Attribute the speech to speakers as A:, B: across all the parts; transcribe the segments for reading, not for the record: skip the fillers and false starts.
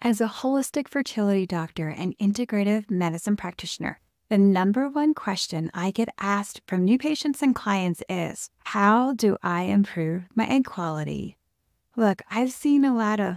A: As a holistic fertility doctor and integrative medicine practitioner, the number one question I get asked from new patients and clients is, how do I improve my egg quality? Look, I've seen a lot of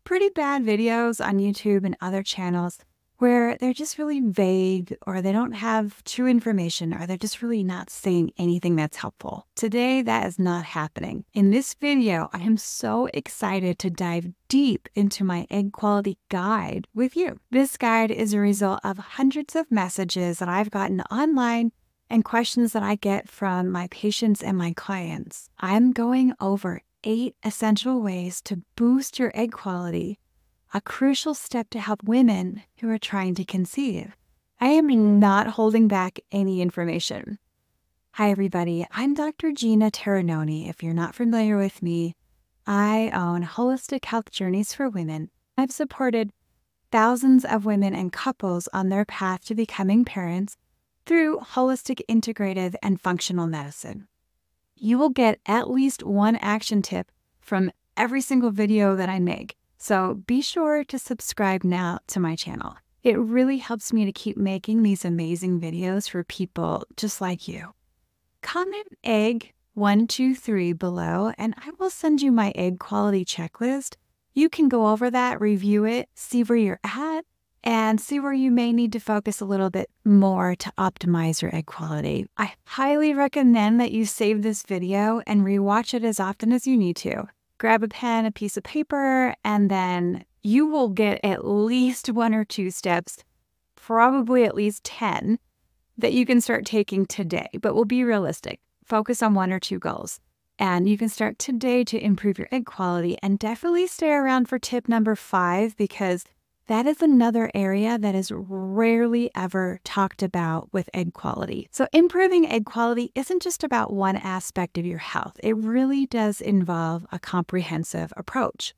A: pretty bad videos on YouTube and other channels where they're just really vague or they don't have true information or they're just really not saying anything that's helpful. Today, that is not happening. In this video, I am so excited to dive deep into my egg quality guide with you. This guide is a result of hundreds of messages that I've gotten online and questions that I get from my patients and my clients. I'm going over 8 essential ways to boost your egg quality, a crucial step to help women who are trying to conceive. I am not holding back any information. Hi, everybody. I'm Dr. Gina Terinoni. If you're not familiar with me, I own Holistic Health Journeys for Women. I've supported thousands of women and couples on their path to becoming parents through holistic, integrative, and functional medicine. You will get at least one action tip from every single video that I make. So be sure to subscribe now to my channel. It really helps me to keep making these amazing videos for people just like you. Comment egg 123 below and I will send you my egg quality checklist. You can go over that, review it, see where you're at, and see where you may need to focus a little bit more to optimize your egg quality. I highly recommend that you save this video and rewatch it as often as you need to. Grab a pen, a piece of paper, and then you will get at least 1 or 2 steps, probably at least 10, that you can start taking today. But we'll be realistic. Focus on 1 or 2 goals. And you can start today to improve your egg quality, and definitely stay around for tip number 5, because that is another area that is rarely ever talked about with egg quality. So improving egg quality isn't just about one aspect of your health. It really does involve a comprehensive approach.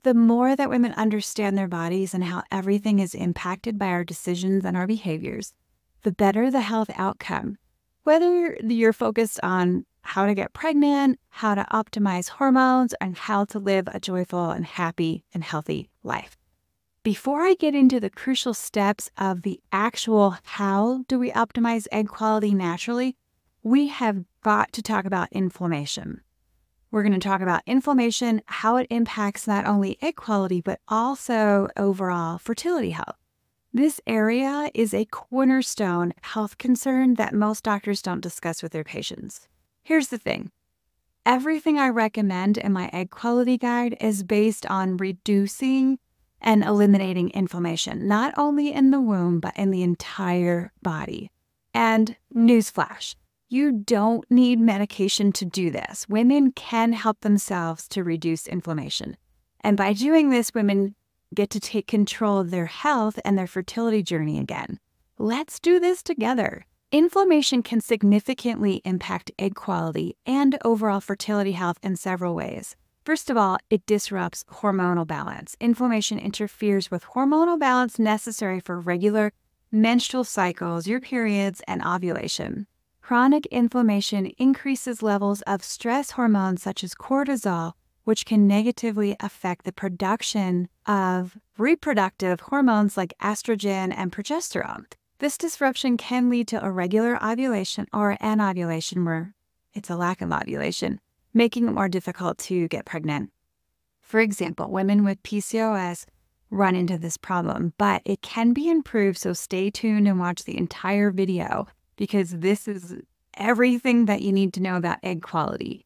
A: The more that women understand their bodies and how everything is impacted by our decisions and our behaviors, the better the health outcome. Whether you're focused on how to get pregnant, how to optimize hormones, and how to live a joyful and happy and healthy life. Before I get into the crucial steps of the actual how do we optimize egg quality naturally, we have got to talk about inflammation. We're going to talk about inflammation, how it impacts not only egg quality, but also overall fertility health. This area is a cornerstone health concern that most doctors don't discuss with their patients. Here's the thing. Everything I recommend in my egg quality guide is based on reducing and eliminating inflammation, not only in the womb, but in the entire body. And newsflash, you don't need medication to do this. Women can help themselves to reduce inflammation. And by doing this, women get to take control of their health and their fertility journey again. Let's do this together. Inflammation can significantly impact egg quality and overall fertility health in several ways. First of all, it disrupts hormonal balance. Inflammation interferes with hormonal balance necessary for regular menstrual cycles, your periods, and ovulation. Chronic inflammation increases levels of stress hormones such as cortisol, which can negatively affect the production of reproductive hormones like estrogen and progesterone. This disruption can lead to irregular ovulation or anovulation, where it's a lack of ovulation, making it more difficult to get pregnant. For example, women with PCOS run into this problem, but it can be improved, so stay tuned and watch the entire video because this is everything that you need to know about egg quality.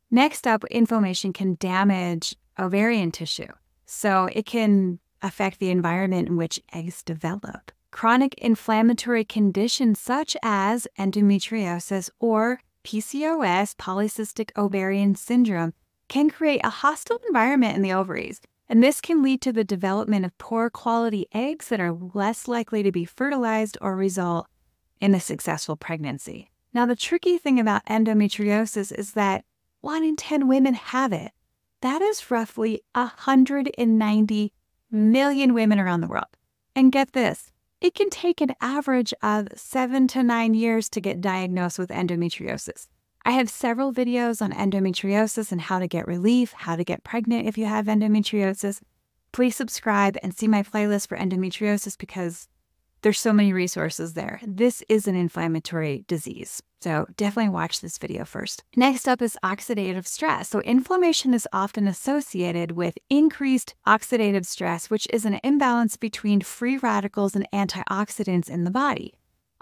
A: Next up, inflammation can damage ovarian tissue, so it can affect the environment in which eggs develop. Chronic inflammatory conditions such as endometriosis or PCOS, polycystic ovarian syndrome, can create a hostile environment in the ovaries, and this can lead to the development of poor quality eggs that are less likely to be fertilized or result in a successful pregnancy. Now, the tricky thing about endometriosis is that 1 in 10 women have it. That is roughly 190 million women around the world. And get this, it can take an average of 7 to 9 years to get diagnosed with endometriosis. I have several videos on endometriosis and how to get relief, how to get pregnant if you have endometriosis, Please subscribe and see my playlist for endometriosis because there's so many resources there. This is an inflammatory disease, so definitely watch this video first. Next up is oxidative stress. So inflammation is often associated with increased oxidative stress, which is an imbalance between free radicals and antioxidants in the body.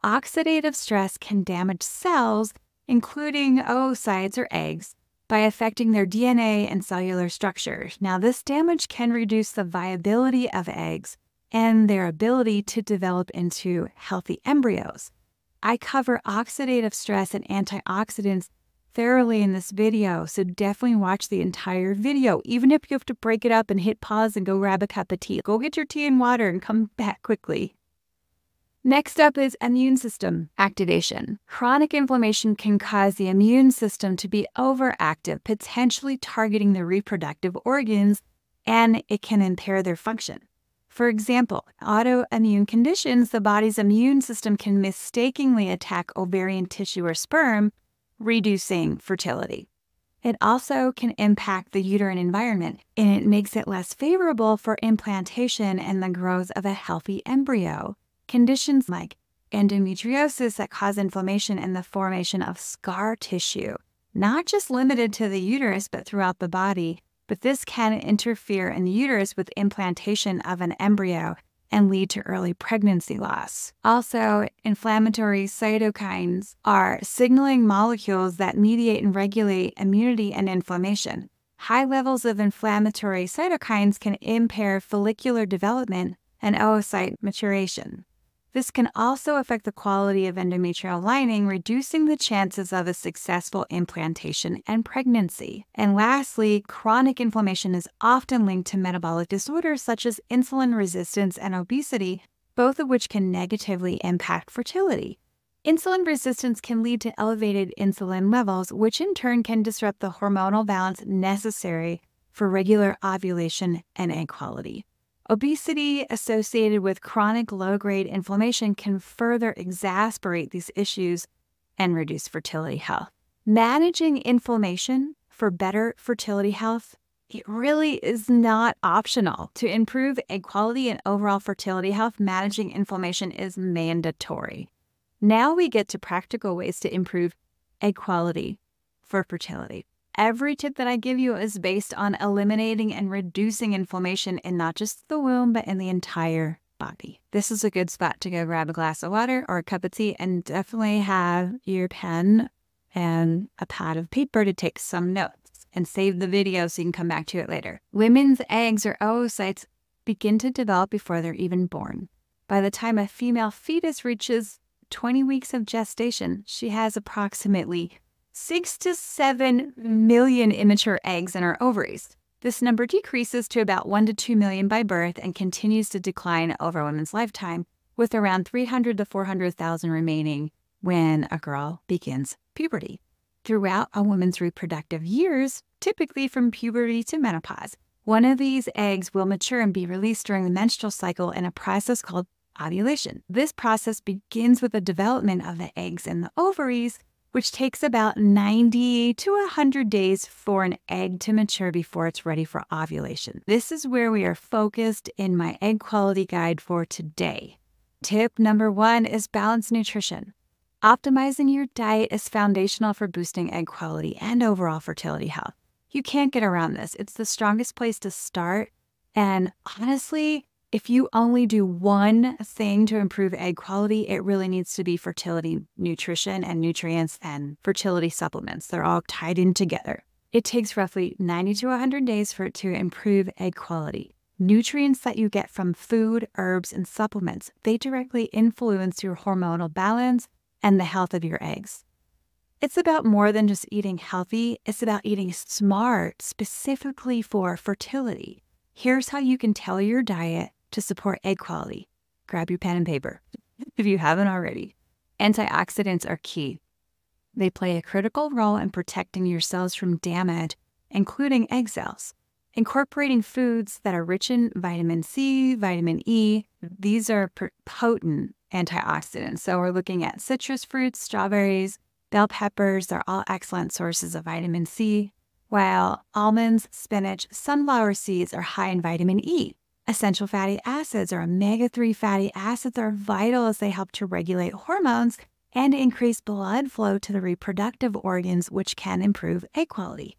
A: Oxidative stress can damage cells, including oocytes or eggs, by affecting their DNA and cellular structures. Now, this damage can reduce the viability of eggs and their ability to develop into healthy embryos. I cover oxidative stress and antioxidants thoroughly in this video, so definitely watch the entire video. Even if you have to break it up and hit pause and go grab a cup of tea, go get your tea and water and come back quickly. Next up is immune system activation. Chronic inflammation can cause the immune system to be overactive, potentially targeting the reproductive organs, and it can impair their function. For example, autoimmune conditions, the body's immune system can mistakenly attack ovarian tissue or sperm, reducing fertility. It also can impact the uterine environment, and it makes it less favorable for implantation and the growth of a healthy embryo. Conditions like endometriosis that cause inflammation and the formation of scar tissue, not just limited to the uterus, but throughout the body. But this can interfere in the uterus with implantation of an embryo and lead to early pregnancy loss. Also, inflammatory cytokines are signaling molecules that mediate and regulate immunity and inflammation. High levels of inflammatory cytokines can impair follicular development and oocyte maturation. This can also affect the quality of endometrial lining, reducing the chances of a successful implantation and pregnancy. And lastly, chronic inflammation is often linked to metabolic disorders such as insulin resistance and obesity, both of which can negatively impact fertility. Insulin resistance can lead to elevated insulin levels, which in turn can disrupt the hormonal balance necessary for regular ovulation and egg quality. Obesity associated with chronic low-grade inflammation can further exacerbate these issues and reduce fertility health. Managing inflammation for better fertility health, it really is not optional. To improve egg quality and overall fertility health, managing inflammation is mandatory. Now we get to practical ways to improve egg quality for fertility. Every tip that I give you is based on eliminating and reducing inflammation in not just the womb, but in the entire body. This is a good spot to go grab a glass of water or a cup of tea and definitely have your pen and a pad of paper to take some notes and save the video so you can come back to it later. Women's eggs or oocytes begin to develop before they're even born. By the time a female fetus reaches 20 weeks of gestation, she has approximately 6 to 7 million immature eggs in her ovaries. This number decreases to about 1 to 2 million by birth and continues to decline over a woman's lifetime, with around 300 to 400,000 remaining when a girl begins puberty. Throughout a woman's reproductive years, typically from puberty to menopause, one of these eggs will mature and be released during the menstrual cycle in a process called ovulation. This process begins with the development of the eggs in the ovaries, which takes about 90 to 100 days for an egg to mature before it's ready for ovulation. This is where we are focused in my egg quality guide for today. Tip number 1 is balanced nutrition. Optimizing your diet is foundational for boosting egg quality and overall fertility health. You can't get around this. It's the strongest place to start. And honestly, if you only do one thing to improve egg quality, it really needs to be fertility nutrition and nutrients and fertility supplements. They're all tied in together. It takes roughly 90 to 100 days for it to improve egg quality. Nutrients that you get from food, herbs, and supplements, they directly influence your hormonal balance and the health of your eggs. It's about more than just eating healthy. It's about eating smart, specifically for fertility. Here's how you can tailor your diet to support egg quality. Grab your pen and paper if you haven't already. Antioxidants are key. They play a critical role in protecting your cells from damage, including egg cells. Incorporating foods that are rich in vitamin C, vitamin E, these are potent antioxidants. So we're looking at citrus fruits, strawberries, bell peppers. They're all excellent sources of vitamin C, while almonds, spinach, sunflower seeds are high in vitamin E. Essential fatty acids or omega-3 fatty acids are vital as they help to regulate hormones and increase blood flow to the reproductive organs, which can improve egg quality.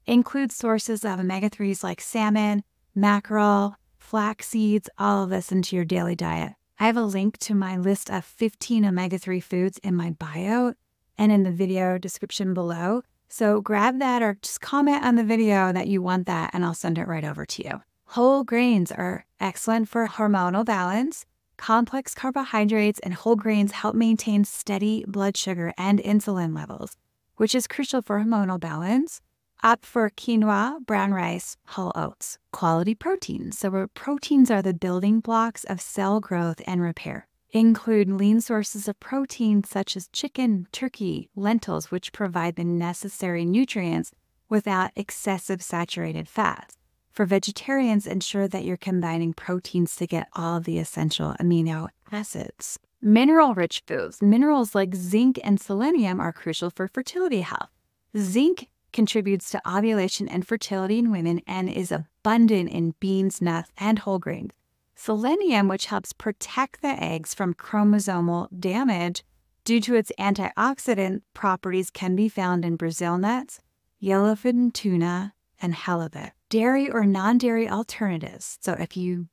A: Include sources of omega-3s like salmon, mackerel, flax seeds, all of this into your daily diet. I have a link to my list of 15 omega-3 foods in my bio and in the video description below. So grab that or just comment on the video that you want that and I'll send it right over to you. Whole grains are excellent for hormonal balance. Complex carbohydrates and whole grains help maintain steady blood sugar and insulin levels, which is crucial for hormonal balance. Opt for quinoa, brown rice, whole oats. Quality proteins. So proteins are the building blocks of cell growth and repair. Include lean sources of protein such as chicken, turkey, lentils, which provide the necessary nutrients without excessive saturated fats. For vegetarians, ensure that you're combining proteins to get all of the essential amino acids. Mineral-rich foods. Minerals like zinc and selenium are crucial for fertility health. Zinc contributes to ovulation and fertility in women and is abundant in beans, nuts, and whole grains. Selenium, which helps protect the eggs from chromosomal damage due to its antioxidant properties, can be found in Brazil nuts, yellowfin tuna, and halibut. Dairy or non-dairy alternatives. So if you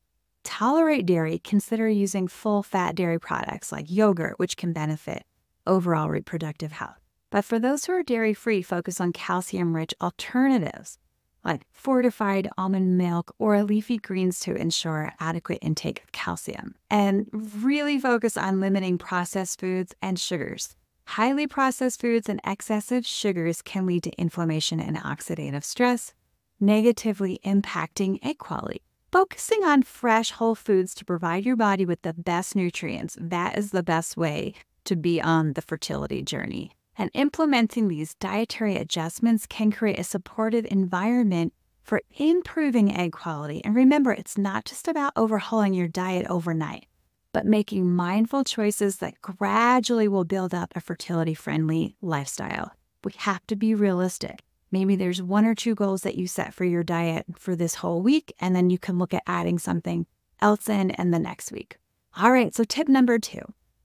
A: tolerate dairy, consider using full-fat dairy products like yogurt, which can benefit overall reproductive health. But for those who are dairy-free, focus on calcium-rich alternatives like fortified almond milk or leafy greens to ensure adequate intake of calcium. And really focus on limiting processed foods and sugars. Highly processed foods and excessive sugars can lead to inflammation and oxidative stress, negatively impacting egg quality. Focusing on fresh whole foods to provide your body with the best nutrients, that is the best way to be on the fertility journey. And implementing these dietary adjustments can create a supportive environment for improving egg quality. And remember, it's not just about overhauling your diet overnight, but making mindful choices that gradually will build up a fertility-friendly lifestyle. We have to be realistic. Maybe there's 1 or 2 goals that you set for your diet for this whole week, and then you can look at adding something else in the next week. All right, so tip number 2,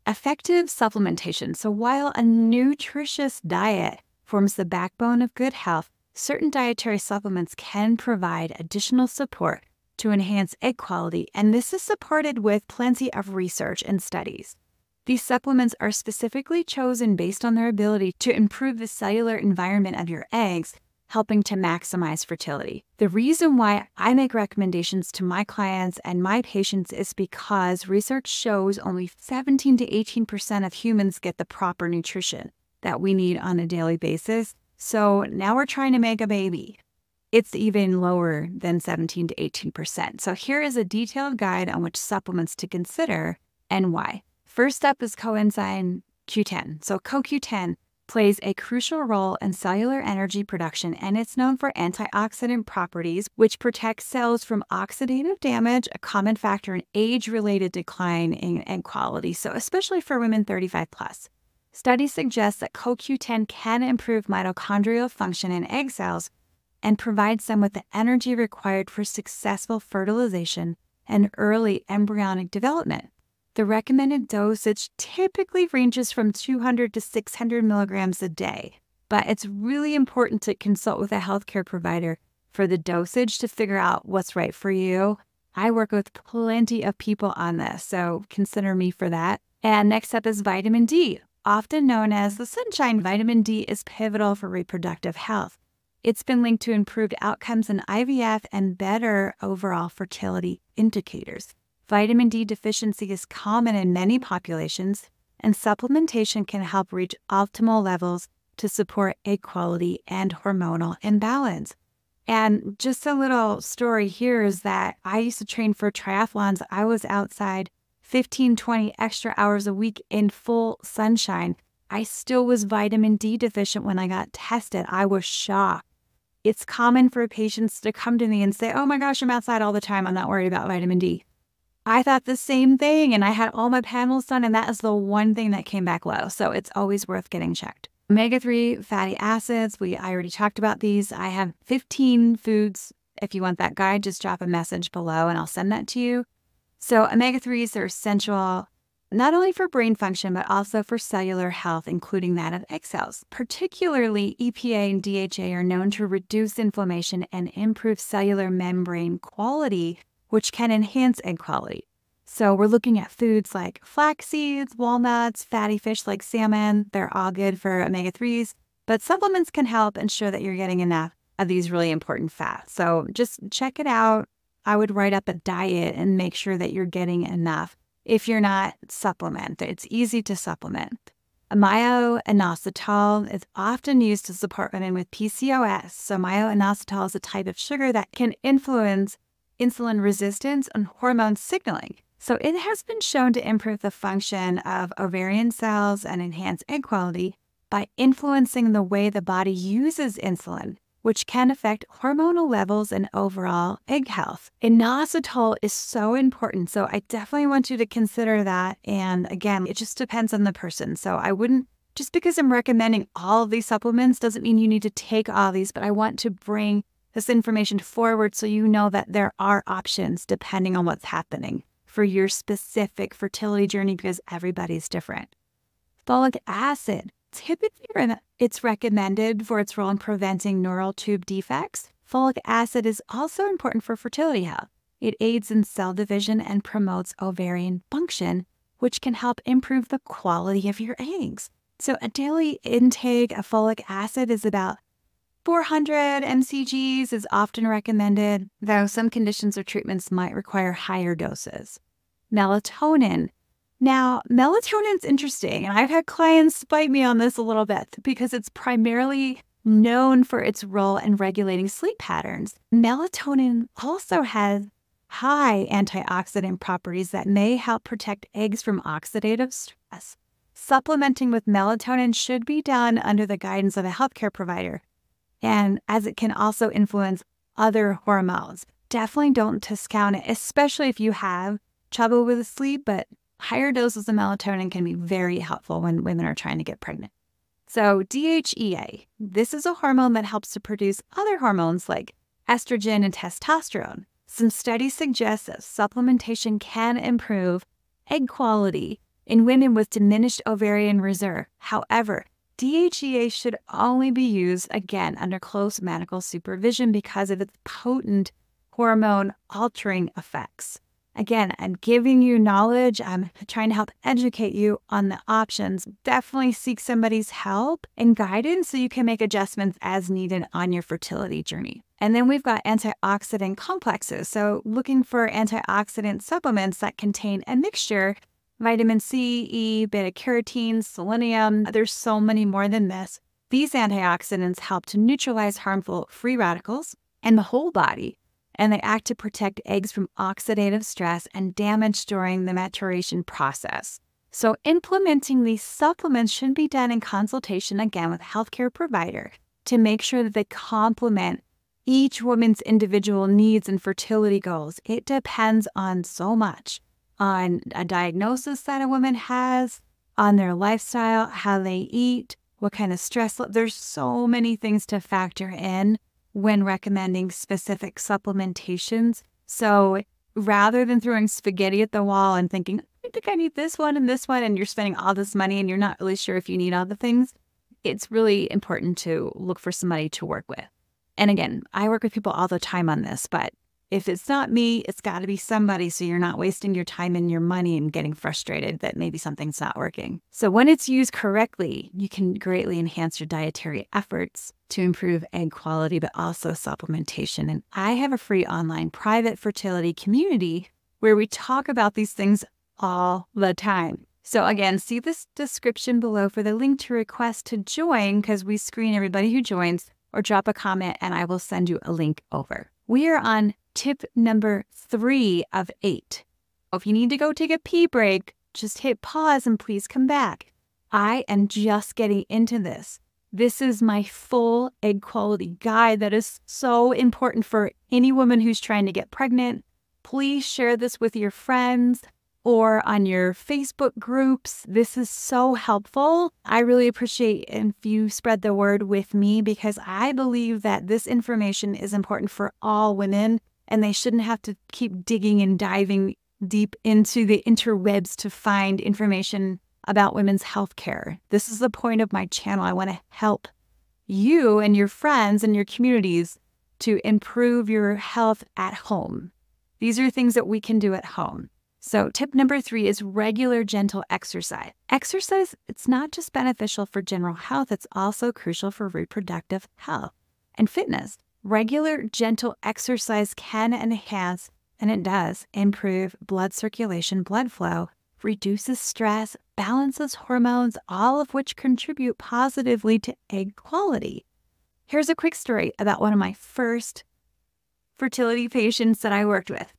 A: effective supplementation. So while a nutritious diet forms the backbone of good health, certain dietary supplements can provide additional support to enhance egg quality, and this is supported with plenty of research and studies. These supplements are specifically chosen based on their ability to improve the cellular environment of your eggs, helping to maximize fertility. The reason why I make recommendations to my clients and my patients is because research shows only 17 to 18% of humans get the proper nutrition that we need on a daily basis. So now we're trying to make a baby. It's even lower than 17 to 18%. So here is a detailed guide on which supplements to consider and why. First up is coenzyme Q10. So CoQ10 plays a crucial role in cellular energy production, and it's known for antioxidant properties, which protect cells from oxidative damage, a common factor in age-related decline in egg quality, so especially for women 35 plus. Studies suggest that CoQ10 can improve mitochondrial function in egg cells and provides them with the energy required for successful fertilization and early embryonic development. The recommended dosage typically ranges from 200 to 600 milligrams a day, but it's really important to consult with a healthcare provider for the dosage to figure out what's right for you. I work with plenty of people on this, so consider me for that. And next up is vitamin D. Often known as the sunshine, vitamin D is pivotal for reproductive health. It's been linked to improved outcomes in IVF and better overall fertility indicators. Vitamin D deficiency is common in many populations, and supplementation can help reach optimal levels to support egg quality and hormonal imbalance. And just a little story here is that I used to train for triathlons. I was outside 15, 20 extra hours a week in full sunshine. I still was vitamin D deficient when I got tested. I was shocked. It's common for patients to come to me and say, oh my gosh, I'm outside all the time. I'm not worried about vitamin D. I thought the same thing, and I had all my panels done, and that is the one thing that came back low. So it's always worth getting checked. Omega-3 fatty acids, I already talked about these. I have 15 foods If you want that guide, just drop a message below and I'll send that to you. So omega-3s are essential not only for brain function, but also for cellular health, including that of egg cells. Particularly, EPA and DHA are known to reduce inflammation and improve cellular membrane quality, which can enhance egg quality. So we're looking at foods like flax seeds, walnuts, fatty fish like salmon. They're all good for omega-3s, but supplements can help ensure that you're getting enough of these really important fats. So just check it out. I would write up a diet and make sure that you're getting enough. If you're not, supplement. It's easy to supplement. Myo-inositol is often used to support women with PCOS. So myo-inositol is a type of sugar that can influence insulin resistance and hormone signaling. So it has been shown to improve the function of ovarian cells and enhance egg quality by influencing the way the body uses insulin, which can affect hormonal levels and overall egg health. Inositol is so important, so I definitely want you to consider that. And again, it just depends on the person. So I wouldn't, just because I'm recommending all of these supplements doesn't mean you need to take all these, but I want to bring this information forward so you know that there are options depending on what's happening for your specific fertility journey, because everybody's different. Folic acid. Typically, it's recommended for its role in preventing neural tube defects. Folic acid is also important for fertility health. It aids in cell division and promotes ovarian function, which can help improve the quality of your eggs. So a daily intake of folic acid is about 400 mcgs is often recommended, though some conditions or treatments might require higher doses. Melatonin. Now, melatonin's interesting, and I've had clients fight me on this a little bit because it's primarily known for its role in regulating sleep patterns. Melatonin also has high antioxidant properties that may help protect eggs from oxidative stress. Supplementing with melatonin should be done under the guidance of a healthcare provider, and as it can also influence other hormones. Definitely don't discount it, especially if you have trouble with sleep, but higher doses of melatonin can be very helpful when women are trying to get pregnant. So DHEA, this is a hormone that helps to produce other hormones like estrogen and testosterone. Some studies suggest that supplementation can improve egg quality in women with diminished ovarian reserve. However, DHEA should only be used, again, under close medical supervision because of its potent hormone-altering effects. Again, I'm giving you knowledge. I'm trying to help educate you on the options. Definitely seek somebody's help and guidance so you can make adjustments as needed on your fertility journey. And then we've got antioxidant complexes. So looking for antioxidant supplements that contain a mixture, vitamin C, E, beta-carotene, selenium. There's so many more than this. These antioxidants help to neutralize harmful free radicals in the whole body, and they act to protect eggs from oxidative stress and damage during the maturation process. So implementing these supplements should be done in consultation, again, with a healthcare provider to make sure that they complement each woman's individual needs and fertility goals. It depends on so much, on a diagnosis that a woman has, on their lifestyle, how they eat, what kind of stress. There's so many things to factor in when recommending specific supplementations. So rather than throwing spaghetti at the wall and thinking, I think I need this one, and you're spending all this money and you're not really sure if you need all the things, it's really important to look for somebody to work with. And again, I work with people all the time on this, but if it's not me, it's got to be somebody so you're not wasting your time and your money and getting frustrated that maybe something's not working. So when it's used correctly, you can greatly enhance your dietary efforts to improve egg quality, but also supplementation. And I have a free online private fertility community where we talk about these things all the time. So again, see this description below for the link to request to join, because we screen everybody who joins, or drop a comment and I will send you a link over. We are on tip number 3 of 8. If you need to go take a pee break, just hit pause and please come back. I am just getting into this. This is my full egg quality guide that is so important for any woman who's trying to get pregnant. Please share this with your friends. or on your Facebook groups. This is so helpful. I really appreciate if you spread the word with me because I believe that this information is important for all women and they shouldn't have to keep digging and diving deep into the interwebs to find information about women's health care. This is the point of my channel. I want to help you and your friends and your communities to improve your health at home. These are things that we can do at home. So tip number 3 is regular gentle exercise. Exercise, it's not just beneficial for general health, it's also crucial for reproductive health and fitness. Regular gentle exercise can enhance, and it does, improve blood circulation, blood flow, reduces stress, balances hormones, all of which contribute positively to egg quality. Here's a quick story about one of my first fertility patients that I worked with.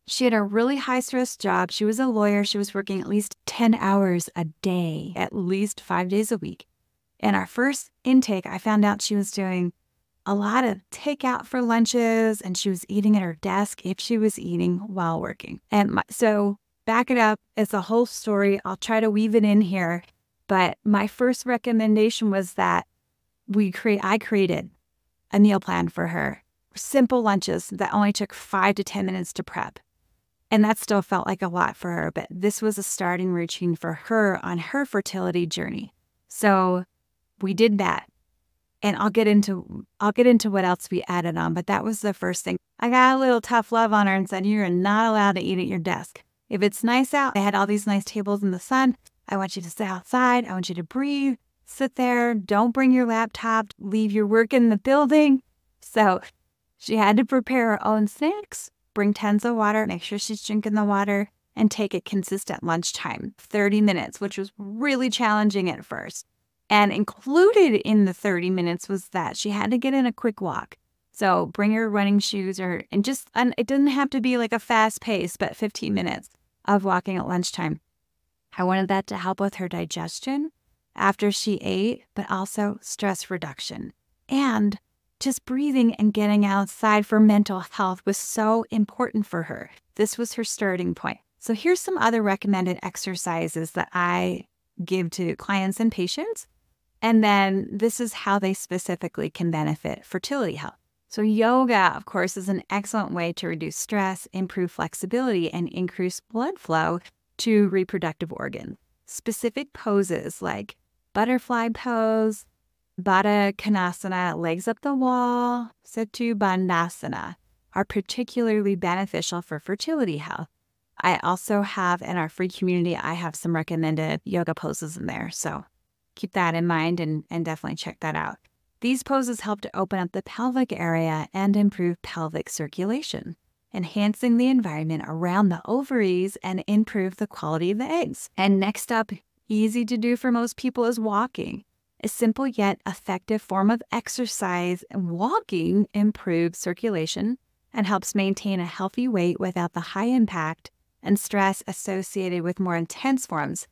A: She had a really high-stress job. She was a lawyer. She was working at least 10 hours a day, at least 5 days a week. In our first intake, I found out she was doing a lot of takeout for lunches, and she was eating at her desk if she was eating while working. And so back it up. It's a whole story. I'll try to weave it in here. But my first recommendation was that I created a meal plan for her. Simple lunches that only took 5 to 10 minutes to prep. And that still felt like a lot for her, but this was a starting routine for her on her fertility journey. So we did that. And I'll get into what else we added on, but that was the first thing. I got a little tough love on her and said, you're not allowed to eat at your desk. If it's nice out, they had all these nice tables in the sun. I want you to sit outside. I want you to breathe, sit there. Don't bring your laptop, leave your work in the building. So she had to prepare her own snacks, bring tons of water, make sure she's drinking the water, and take a consistent lunchtime, 30 minutes, which was really challenging at first. And included in the 30 minutes was that she had to get in a quick walk. So bring her running shoes and it doesn't have to be like a fast pace, but 15 minutes of walking at lunchtime. I wanted that to help with her digestion after she ate, but also stress reduction. And just breathing and getting outside for mental health was so important for her. This was her starting point. So here's some other recommended exercises that I give to clients and patients. And then this is how they specifically can benefit fertility health. So yoga, of course, is an excellent way to reduce stress, improve flexibility, and increase blood flow to reproductive organs. Specific poses like butterfly pose, Baddha Konasana, legs up the wall, Setu Bandhasana, are particularly beneficial for fertility health. I also have, in our free community, I have some recommended yoga poses in there. So keep that in mind and definitely check that out. These poses help to open up the pelvic area and improve pelvic circulation, enhancing the environment around the ovaries and improve the quality of the eggs. And next up, easy to do for most people, is walking. A simple yet effective form of exercise. Walking improves circulation and helps maintain a healthy weight without the high impact and stress associated with more intense forms of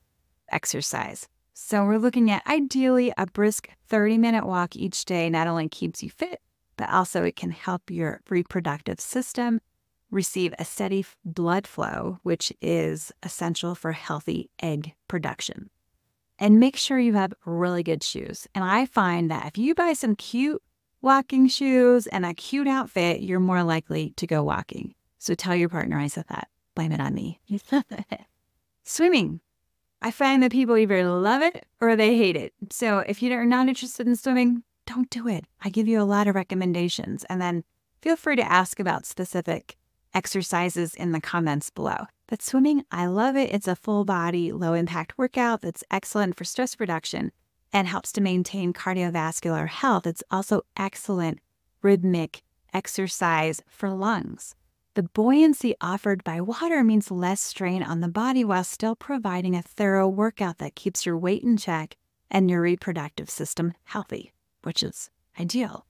A: exercise. So we're looking at ideally a brisk 30-minute walk each day. Not only keeps you fit, but also it can help your reproductive system receive a steady blood flow, which is essential for healthy egg production. And make sure you have really good shoes. And I find that if you buy some cute walking shoes and a cute outfit, you're more likely to go walking. So tell your partner I said that. Blame it on me. Swimming. I find that people either love it or they hate it. So if you're not interested in swimming, don't do it. I give you a lot of recommendations. And then feel free to ask about specific exercises in the comments below. But swimming, I love it. It's a full body, low impact workout that's excellent for stress reduction and helps to maintain cardiovascular health. It's also excellent rhythmic exercise for lungs. The buoyancy offered by water means less strain on the body while still providing a thorough workout that keeps your weight in check and your reproductive system healthy, which is ideal.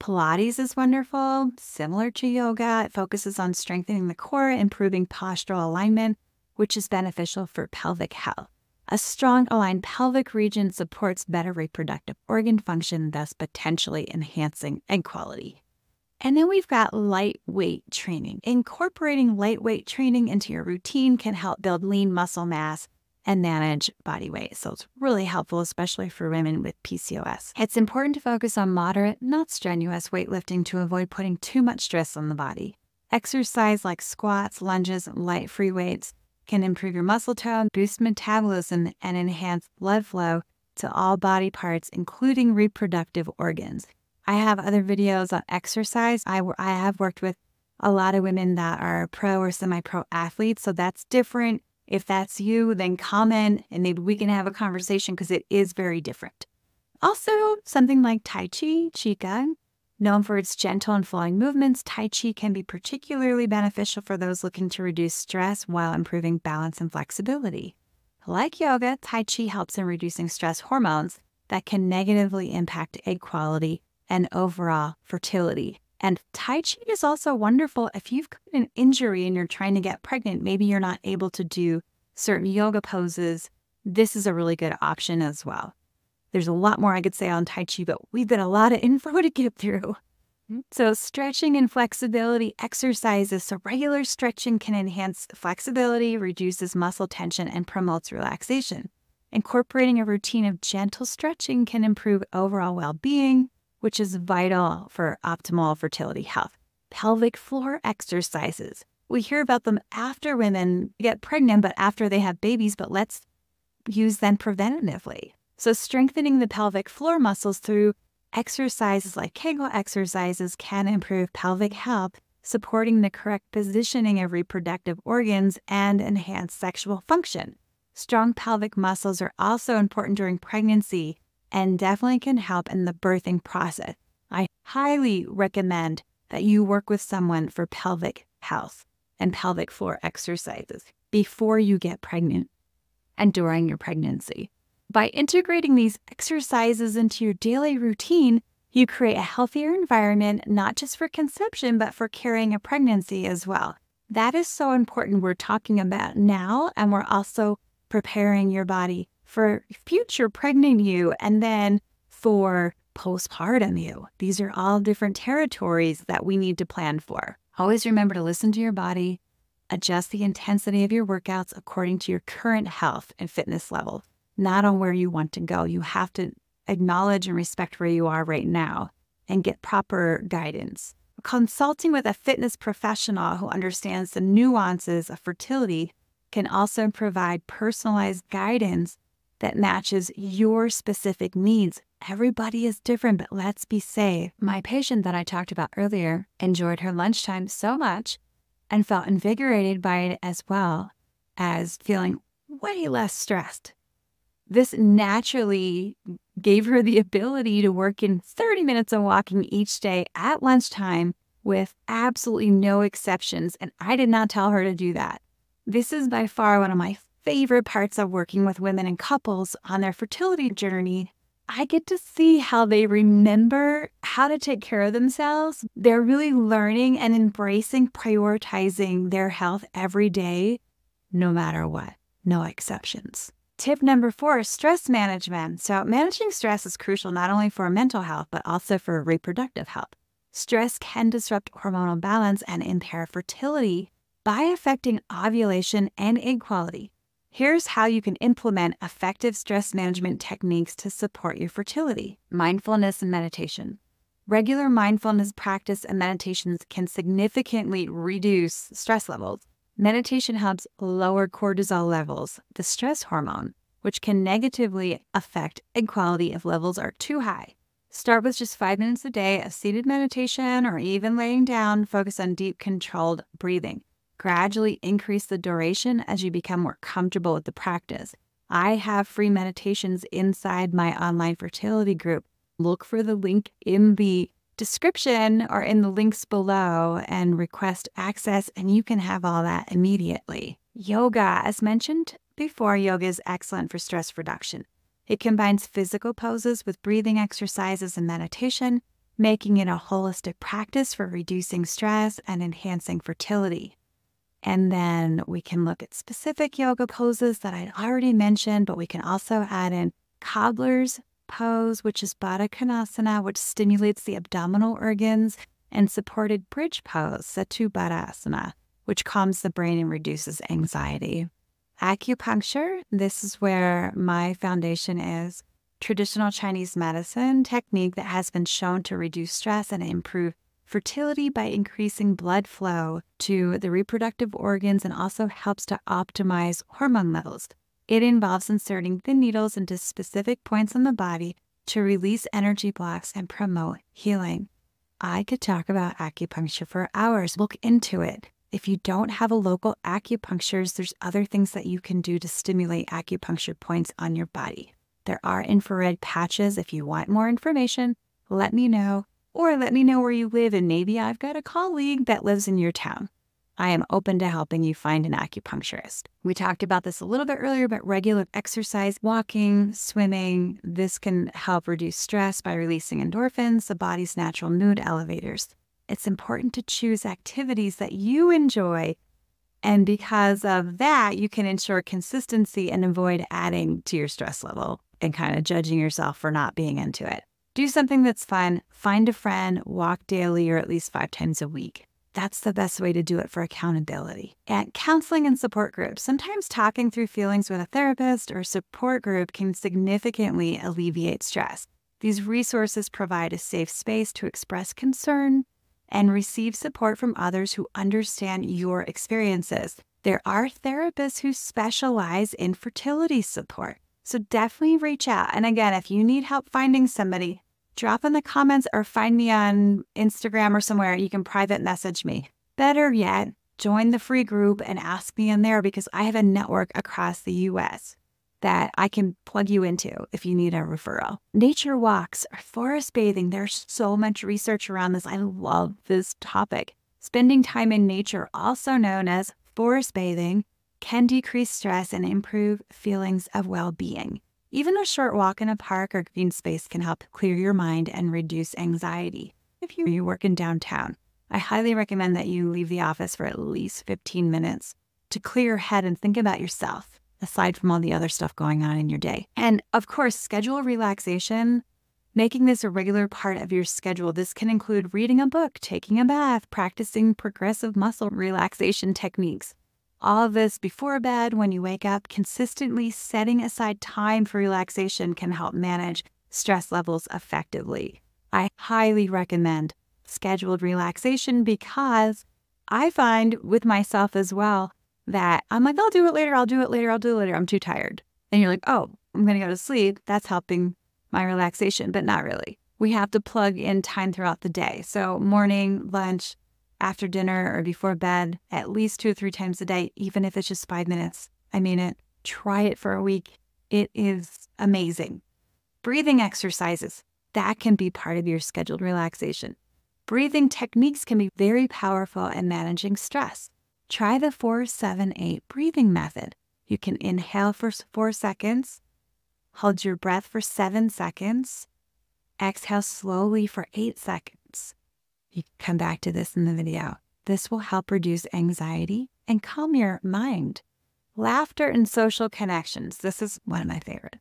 A: Pilates is wonderful. Similar to yoga, it focuses on strengthening the core, improving postural alignment, which is beneficial for pelvic health. A strong aligned pelvic region supports better reproductive organ function, thus potentially enhancing egg quality. And then we've got lightweight training. Incorporating lightweight training into your routine can help build lean muscle mass and manage body weight. So it's really helpful, especially for women with PCOS. It's important to focus on moderate, not strenuous weightlifting to avoid putting too much stress on the body. Exercise like squats, lunges, and light free weights can improve your muscle tone, boost metabolism, and enhance blood flow to all body parts, including reproductive organs. I have other videos on exercise. I have worked with a lot of women that are pro or semi-pro athletes, so that's different. If that's you, then comment and maybe we can have a conversation because it is very different. Also, something like Tai Chi, Qigong, known for its gentle and flowing movements, Tai Chi can be particularly beneficial for those looking to reduce stress while improving balance and flexibility. Like yoga, Tai Chi helps in reducing stress hormones that can negatively impact egg quality and overall fertility. And Tai Chi is also wonderful if you've got an injury and you're trying to get pregnant. Maybe you're not able to do certain yoga poses. This is a really good option as well. There's a lot more I could say on Tai Chi, but we've got a lot of info to get through. So stretching and flexibility exercises. So regular stretching can enhance flexibility, reduces muscle tension, and promotes relaxation. Incorporating a routine of gentle stretching can improve overall well-being, which is vital for optimal fertility health. Pelvic floor exercises. We hear about them after women get pregnant, but after they have babies, but let's use them preventatively. So strengthening the pelvic floor muscles through exercises like Kegel exercises can improve pelvic health, supporting the correct positioning of reproductive organs and enhance sexual function. Strong pelvic muscles are also important during pregnancy and definitely can help in the birthing process. I highly recommend that you work with someone for pelvic health and pelvic floor exercises before you get pregnant and during your pregnancy. By integrating these exercises into your daily routine, you create a healthier environment, not just for conception, but for carrying a pregnancy as well. That is so important. We're talking about now, and we're also preparing your body for future pregnant you and then for postpartum you. These are all different territories that we need to plan for. Always remember to listen to your body, adjust the intensity of your workouts according to your current health and fitness level, not on where you want to go. You have to acknowledge and respect where you are right now and get proper guidance. Consulting with a fitness professional who understands the nuances of fertility can also provide personalized guidance that matches your specific needs. Everybody is different, but let's be safe. My patient that I talked about earlier enjoyed her lunchtime so much and felt invigorated by it as well as feeling way less stressed. This naturally gave her the ability to work in 30 minutes of walking each day at lunchtime with absolutely no exceptions, and I did not tell her to do that. This is by far one of my favorite parts of working with women and couples on their fertility journey. I get to see how they remember how to take care of themselves. They're really learning and embracing prioritizing their health every day, no matter what, no exceptions. Tip number 4, stress management. So managing stress is crucial not only for mental health, but also for reproductive health. Stress can disrupt hormonal balance and impair fertility by affecting ovulation and egg quality. Here's how you can implement effective stress management techniques to support your fertility. Mindfulness and meditation. Regular mindfulness practice and meditations can significantly reduce stress levels. Meditation helps lower cortisol levels, the stress hormone, which can negatively affect egg quality if levels are too high. Start with just 5 minutes a day of seated meditation or even laying down. Focus on deep, controlled breathing. Gradually increase the duration as you become more comfortable with the practice. I have free meditations inside my online fertility group. Look for the link in the description or in the links below and request access, and you can have all that immediately. Yoga, as mentioned before, yoga is excellent for stress reduction. It combines physical poses with breathing exercises and meditation, making it a holistic practice for reducing stress and enhancing fertility. And then we can look at specific yoga poses that I'd already mentioned, but we can also add in cobbler's pose, which is Baddha Konasana, which stimulates the abdominal organs. and supported bridge pose, Satubhadasana, which calms the brain and reduces anxiety. Acupuncture, this is where my foundation is. Traditional Chinese medicine technique that has been shown to reduce stress and improve fertility by increasing blood flow to the reproductive organs and also helps to optimize hormone levels. It involves inserting thin needles into specific points on the body to release energy blocks and promote healing. I could talk about acupuncture for hours. Look into it. If you don't have a local acupuncturist, there's other things that you can do to stimulate acupuncture points on your body. There are infrared patches. If you want more information, let me know, or let me know where you live, and maybe I've got a colleague that lives in your town. I am open to helping you find an acupuncturist. We talked about this a little bit earlier, but regular exercise, walking, swimming, this can help reduce stress by releasing endorphins, the body's natural mood elevators. It's important to choose activities that you enjoy, and because of that, you can ensure consistency and avoid adding to your stress level and kind of judging yourself for not being into it. Do something that's fun, find a friend, walk daily or at least 5 times a week. That's the best way to do it for accountability. And counseling and support groups. Sometimes talking through feelings with a therapist or support group can significantly alleviate stress. These resources provide a safe space to express concern and receive support from others who understand your experiences. There are therapists who specialize in fertility support. So definitely reach out. And again, if you need help finding somebody, drop in the comments or find me on Instagram or somewhere. You can private message me. Better yet, join the free group and ask me in there because I have a network across the US that I can plug you into if you need a referral. Nature walks or forest bathing. There's so much research around this. I love this topic. Spending time in nature, also known as forest bathing, can decrease stress and improve feelings of well-being. Even a short walk in a park or green space can help clear your mind and reduce anxiety. If you work in downtown, I highly recommend that you leave the office for at least 15 minutes to clear your head and think about yourself, aside from all the other stuff going on in your day. And of course, schedule relaxation, making this a regular part of your schedule. This can include reading a book, taking a bath, practicing progressive muscle relaxation techniques. All of this before bed, when you wake up, consistently setting aside time for relaxation can help manage stress levels effectively. I highly recommend scheduled relaxation because I find with myself as well that I'm like, I'll do it later, I'll do it later, I'll do it later. I'm too tired. And you're like, oh, I'm going to go to sleep. That's helping my relaxation, but not really. We have to plug in time throughout the day. So morning, lunch, after dinner or before bed, at least 2 or 3 times a day, even if it's just 5 minutes. I mean it. Try it for a week. It is amazing. Breathing exercises, that can be part of your scheduled relaxation. Breathing techniques can be very powerful in managing stress. Try the 4-7-8 breathing method. You can inhale for 4 seconds, hold your breath for 7 seconds, exhale slowly for 8 seconds. You can come back to this in the video. This will help reduce anxiety and calm your mind. Laughter and social connections. This is one of my favorite.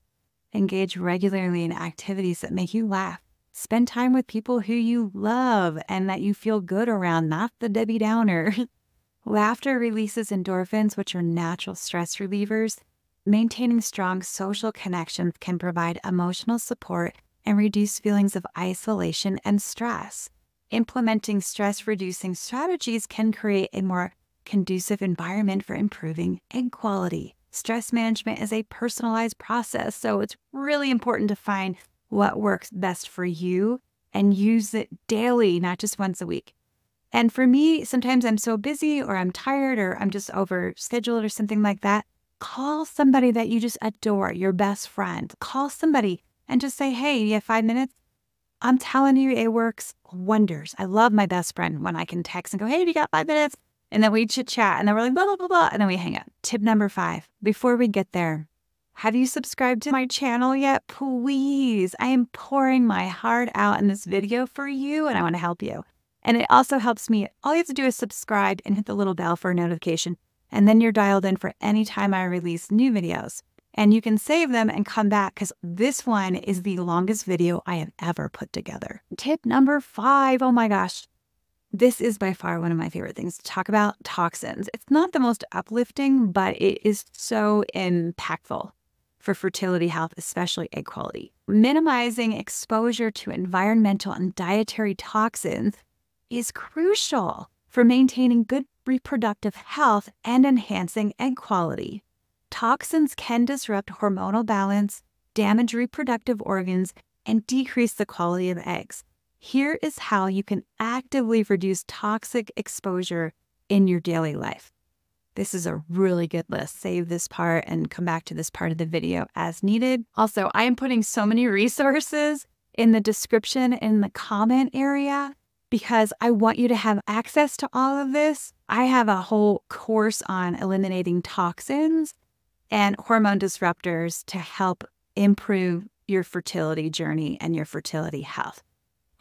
A: Engage regularly in activities that make you laugh. Spend time with people who you love and that you feel good around, not the Debbie Downer. Laughter releases endorphins, which are natural stress relievers. Maintaining strong social connections can provide emotional support and reduce feelings of isolation and stress. Implementing stress-reducing strategies can create a more conducive environment for improving egg quality. Stress management is a personalized process, so it's really important to find what works best for you and use it daily, not just once a week. And for me, sometimes I'm so busy or I'm tired or I'm just overscheduled or something like that. Call somebody that you just adore, your best friend. Call somebody and just say, hey, you have 5 minutes? I'm telling you, it works wonders. I love my best friend when I can text and go, hey, have you got 5 minutes? And then we chit chat and then we're like, blah, blah, blah, blah. And then we hang up. Tip number 5, before we get there, have you subscribed to my channel yet? Please. I am pouring my heart out in this video for you and I want to help you. And it also helps me. All you have to do is subscribe and hit the little bell for a notification. And then you're dialed in for any time I release new videos. And you can save them and come back because this one is the longest video I have ever put together. Tip number 5, oh my gosh. This is by far one of my favorite things to talk about, toxins. It's not the most uplifting, but it is so impactful for fertility health, especially egg quality. Minimizing exposure to environmental and dietary toxins is crucial for maintaining good reproductive health and enhancing egg quality. Toxins can disrupt hormonal balance, damage reproductive organs, and decrease the quality of eggs. Here is how you can actively reduce toxic exposure in your daily life. This is a really good list. Save this part and come back to this part of the video as needed. Also, I am putting so many resources in the description in the comment area because I want you to have access to all of this. I have a whole course on eliminating toxins and hormone disruptors to help improve your fertility journey and your fertility health.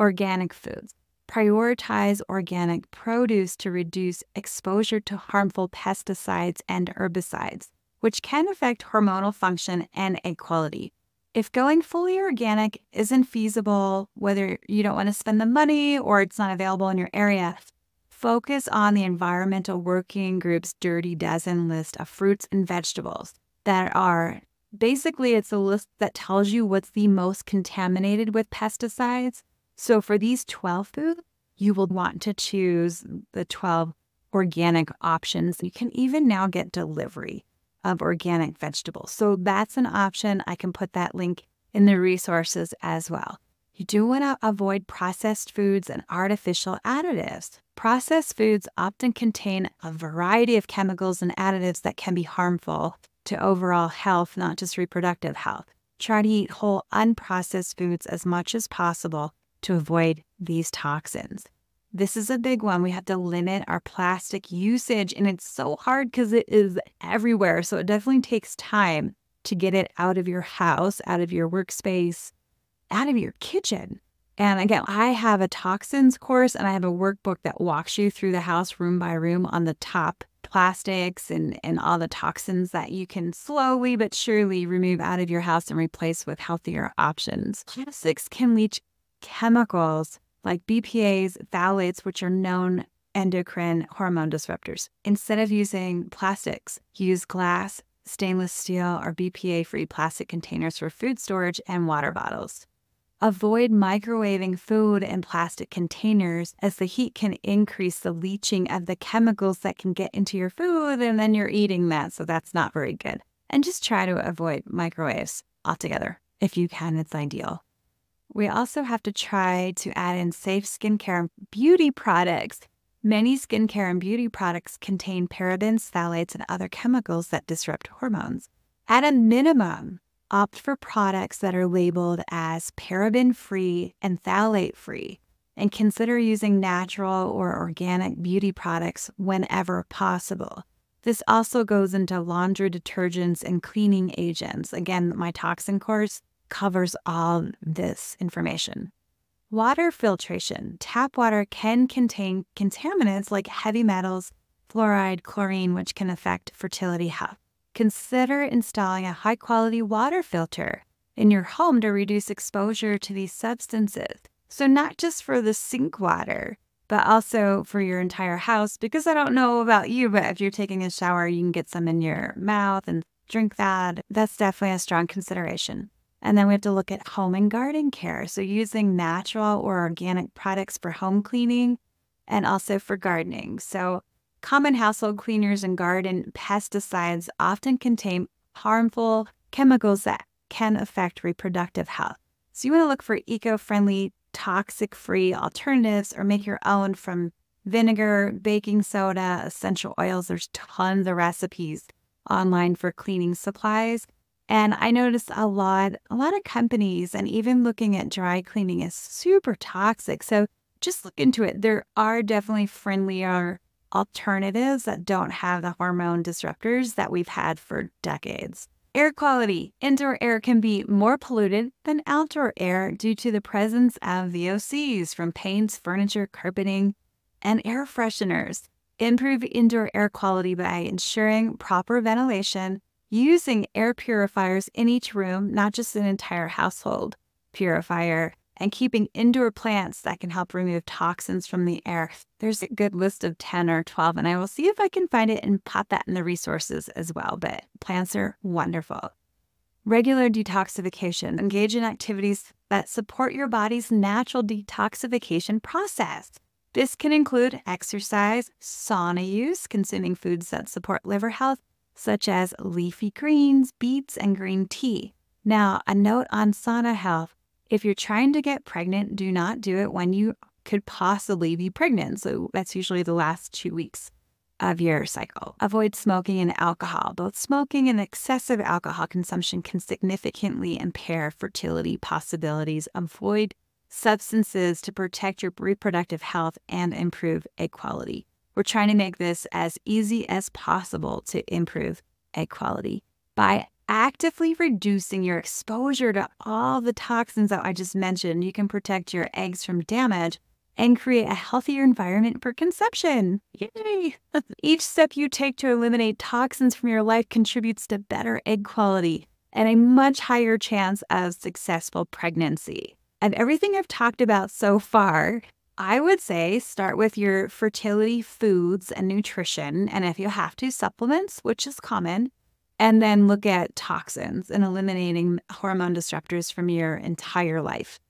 A: Organic foods. Prioritize organic produce to reduce exposure to harmful pesticides and herbicides, which can affect hormonal function and egg quality. If going fully organic isn't feasible, whether you don't want to spend the money or it's not available in your area, focus on the Environmental Working Group's Dirty Dozen list of fruits and vegetables that are basically, it's a list that tells you what's the most contaminated with pesticides. So for these 12 foods, you will want to choose the 12 organic options. You can even now get delivery of organic vegetables. So that's an option. I can put that link in the resources as well. You do want to avoid processed foods and artificial additives. Processed foods often contain a variety of chemicals and additives that can be harmful to overall health, not just reproductive health. Try to eat whole, unprocessed foods as much as possible to avoid these toxins. This is a big one. We have to limit our plastic usage, and it's so hard because it is everywhere. So it definitely takes time to get it out of your house, out of your workspace, out of your kitchen. And again, I have a toxins course and I have a workbook that walks you through the house room by room on the top plastics and all the toxins that you can slowly but surely remove out of your house and replace with healthier options. Plastics can leach chemicals like BPAs, phthalates, which are known endocrine hormone disruptors. Instead of using plastics, use glass, stainless steel, or BPA-free plastic containers for food storage and water bottles. Avoid microwaving food in plastic containers as the heat can increase the leaching of the chemicals that can get into your food and then you're eating that, so that's not very good. And just try to avoid microwaves altogether. If you can, it's ideal. We also have to try to add in safe skincare and beauty products. Many skincare and beauty products contain parabens, phthalates, and other chemicals that disrupt hormones. At a minimum, opt for products that are labeled as paraben-free and phthalate-free, and consider using natural or organic beauty products whenever possible. This also goes into laundry detergents and cleaning agents. Again, my toxin course covers all this information. Water filtration. Tap water can contain contaminants like heavy metals, fluoride, chlorine, which can affect fertility health. Consider installing a high-quality water filter in your home to reduce exposure to these substances. So not just for the sink water, but also for your entire house, because I don't know about you, but if you're taking a shower, you can get some in your mouth and drink that. That's definitely a strong consideration. And then we have to look at home and garden care. So using natural or organic products for home cleaning and also for gardening. So common household cleaners and garden pesticides often contain harmful chemicals that can affect reproductive health. So you want to look for eco-friendly, toxic-free alternatives or make your own from vinegar, baking soda, essential oils. There's tons of recipes online for cleaning supplies. And I noticed a lot of companies, and even looking at dry cleaning is super toxic. So just look into it. There are definitely friendlier alternatives that don't have the hormone disruptors that we've had for decades. Air quality. Indoor air can be more polluted than outdoor air due to the presence of VOCs from paints, furniture, carpeting, and air fresheners. Improve indoor air quality by ensuring proper ventilation, using air purifiers in each room, not just an entire household purifier, and keeping indoor plants that can help remove toxins from the air. There's a good list of 10 or 12, and I will see if I can find it and pop that in the resources as well. But plants are wonderful. Regular detoxification. Engage in activities that support your body's natural detoxification process. This can include exercise, sauna use, consuming foods that support liver health, such as leafy greens, beets, and green tea. Now, a note on sauna health. If you're trying to get pregnant, do not do it when you could possibly be pregnant. So that's usually the last 2 weeks of your cycle. Avoid smoking and alcohol. Both smoking and excessive alcohol consumption can significantly impair fertility possibilities. Avoid substances to protect your reproductive health and improve egg quality. We're trying to make this as easy as possible to improve egg quality by actively reducing your exposure to all the toxins that I just mentioned. You can protect your eggs from damage and create a healthier environment for conception. Yay! Each step you take to eliminate toxins from your life contributes to better egg quality and a much higher chance of successful pregnancy. And everything I've talked about so far, I would say start with your fertility foods and nutrition, and if you have to, supplements, which is common. And then look at toxins and eliminating hormone disruptors from your entire life.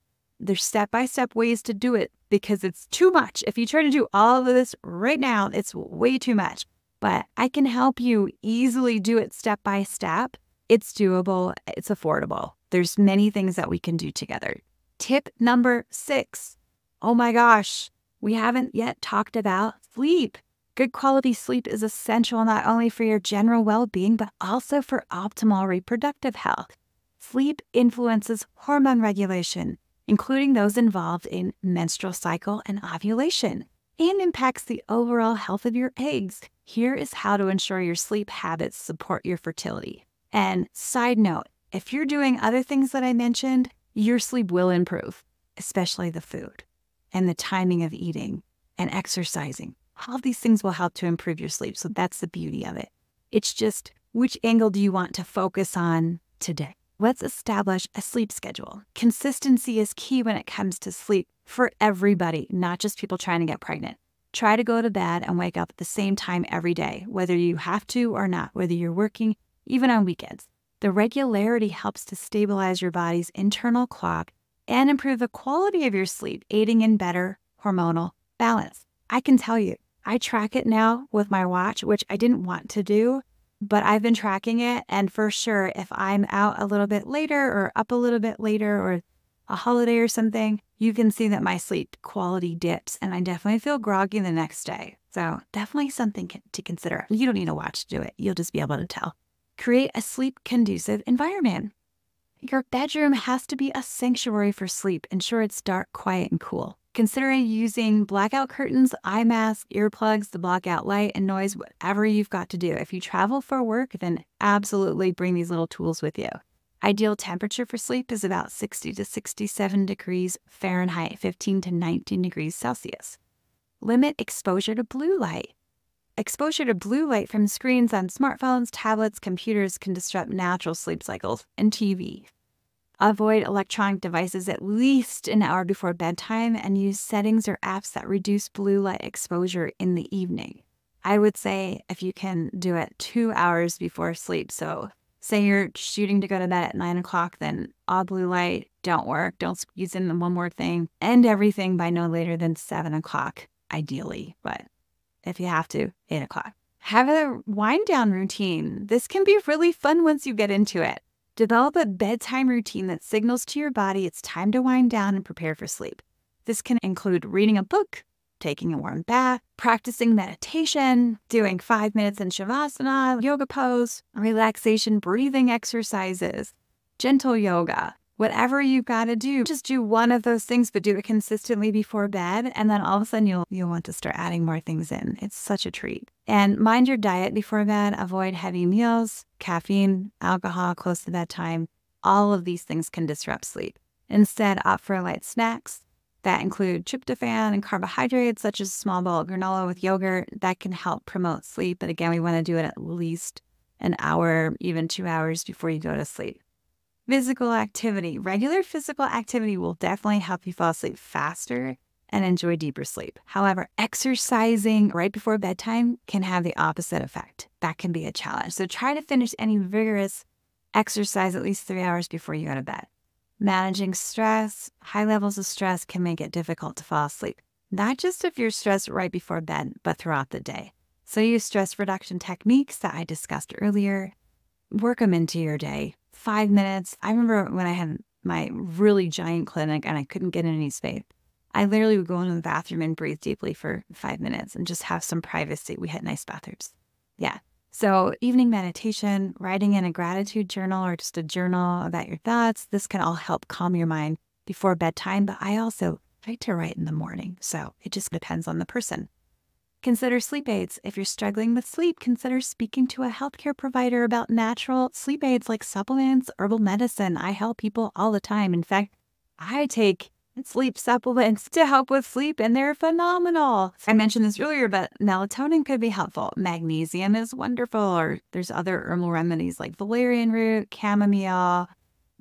A: There's step-by-step ways to do it because it's too much. If you try to do all of this right now, it's way too much. But I can help you easily do it step by step. It's doable. It's affordable. There's many things that we can do together. Tip number 6. Oh my gosh, we haven't yet talked about sleep. Good quality sleep is essential not only for your general well-being, but also for optimal reproductive health. Sleep influences hormone regulation, including those involved in menstrual cycle and ovulation, and impacts the overall health of your eggs. Here is how to ensure your sleep habits support your fertility. And side note, if you're doing other things that I mentioned, your sleep will improve, especially the food and the timing of eating and exercising. All of these things will help to improve your sleep. So that's the beauty of it. It's just, which angle do you want to focus on today? Let's establish a sleep schedule. Consistency is key when it comes to sleep for everybody, not just people trying to get pregnant. Try to go to bed and wake up at the same time every day, whether you have to or not, whether you're working, even on weekends. The regularity helps to stabilize your body's internal clock and improve the quality of your sleep, aiding in better hormonal balance. I can tell you, I track it now with my watch, which I didn't want to do, but I've been tracking it. And for sure, if I'm out a little bit later or up a little bit later or a holiday or something, you can see that my sleep quality dips and I definitely feel groggy the next day. So definitely something to consider. You don't need a watch to do it. You'll just be able to tell. Create a sleep-conducive environment. Your bedroom has to be a sanctuary for sleep. Ensure it's dark, quiet, and cool. Consider using blackout curtains, eye masks, earplugs to block out light and noise, whatever you've got to do. If you travel for work, then absolutely bring these little tools with you. Ideal temperature for sleep is about 60 to 67 degrees Fahrenheit, 15 to 19 degrees Celsius. Limit exposure to blue light. Exposure to blue light from screens on smartphones, tablets, computers can disrupt natural sleep cycles, and TV. Avoid electronic devices at least an hour before bedtime and use settings or apps that reduce blue light exposure in the evening. I would say if you can do it 2 hours before sleep. So say you're shooting to go to bed at 9 o'clock, then all blue light, don't work. Don't squeeze in the one more thing. End everything by no later than 7 o'clock, ideally. But if you have to, 8 o'clock. Have a wind down routine. This can be really fun once you get into it. Develop a bedtime routine that signals to your body it's time to wind down and prepare for sleep. This can include reading a book, taking a warm bath, practicing meditation, doing 5 minutes in Shavasana, yoga pose, relaxation, breathing exercises, gentle yoga. Whatever you've got to do, just do one of those things, but do it consistently before bed. And then all of a sudden you'll want to start adding more things in. It's such a treat. And mind your diet before bed. Avoid heavy meals, caffeine, alcohol close to bedtime. All of these things can disrupt sleep. Instead, opt for light snacks that include tryptophan and carbohydrates, such as a small bowl of granola with yogurt. That can help promote sleep. But again, we want to do it at least an hour, even 2 hours before you go to sleep. Physical activity. Regular physical activity will definitely help you fall asleep faster and enjoy deeper sleep. However, exercising right before bedtime can have the opposite effect. That can be a challenge. So try to finish any vigorous exercise at least 3 hours before you go to bed. Managing stress. High levels of stress can make it difficult to fall asleep, not just if you're stressed right before bed, but throughout the day. So use stress reduction techniques that I discussed earlier. Work them into your day. 5 minutes. I remember when I had my really giant clinic and I couldn't get any space. I literally would go into the bathroom and breathe deeply for 5 minutes and just have some privacy. We had nice bathrooms. Yeah. So evening meditation, writing in a gratitude journal or just a journal about your thoughts, this can all help calm your mind before bedtime. But I also try to write in the morning. So it just depends on the person. Consider sleep aids. If you're struggling with sleep, consider speaking to a healthcare provider about natural sleep aids like supplements, herbal medicine. I help people all the time. In fact, I take sleep supplements to help with sleep, and they're phenomenal. I mentioned this earlier, but melatonin could be helpful. Magnesium is wonderful, or there's other herbal remedies like valerian root, chamomile,